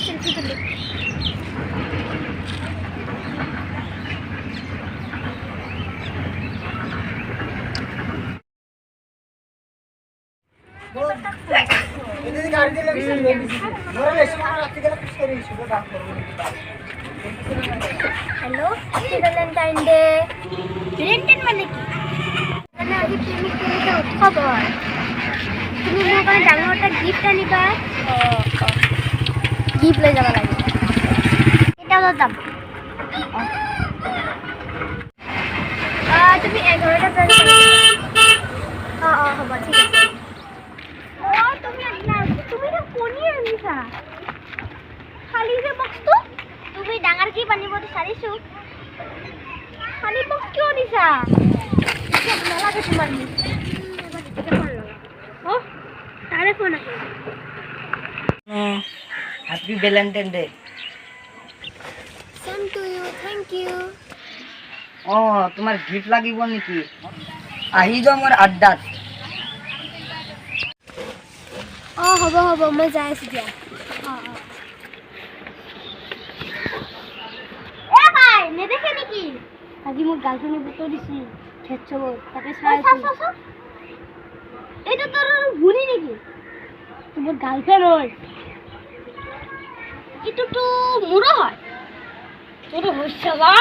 Selfie তুলি hello happy Valentine day Valentine মানে কি মানে আজি প্রেমিক প্রেমিকা উৎসৱ হয় তুমি মোৰ কাৰণে ডাঙৰ এটা গিফ্ট আনিবা গিফ্ট লৈ যাব লাগে এটা দাম তুমি 11টা প্ৰেজেন্ট হ'ব ঠিক আছে তুমি না কোনি আনিছা খালি যে বক্সটো তুমি ডাঙৰ কি বানিব বিচাৰিছো খালি বক্স কিয় আনিছা নালাগে তোমাৰ ও তাৰে ফোন আছে happy Valentine day same to you thank you তোমার গিফট লাগিব নেকি আহি যাও মোৰ আড্ডাত হ'ব মই যাই আছো দিয়া ভাই নেদেখে নেকি আজি মোৰ গাৰ্লফ্ৰেণ্ডে বুটো দিছি খেচ্ছব তাকে চাই আছো এটা তোর ভুনি নেকি তোমার গার্লফ্রেন্ড হয় এটা তো মোরও হয় তোর হচ্ছে বা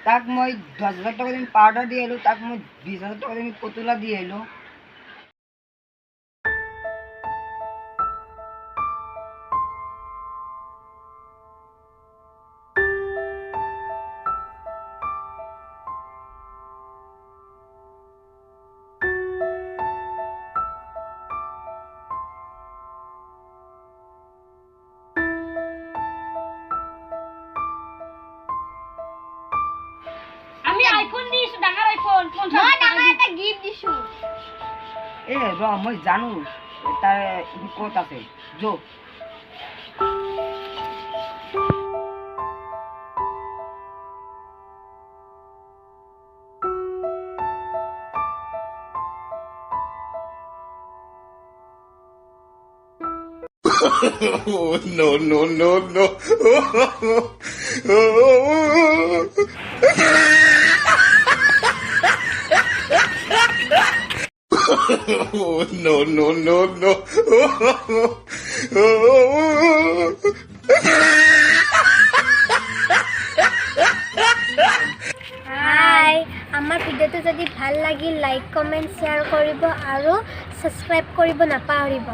তাক মই 10,000 টাকা দিন পাউডার দিয়ে এলো তাক মই 20,000 টাকা দিন পুতুলা দিয়ে এলো আমি আইফোন দিছো ডাঙৰ আইফোন মই ডাঙৰ এটা গিফট দিছো মই জানো তাৰ ক'ত আছে যো Oh, no. Oh, no. হাই আমাৰ ভিডিঅ'টো যদি ভাল লাগিল লাইক কমেন্ট শ্বেয়াৰ কৰিব আৰু সাবস্ক্ৰাইব কৰিব নাপাহৰিব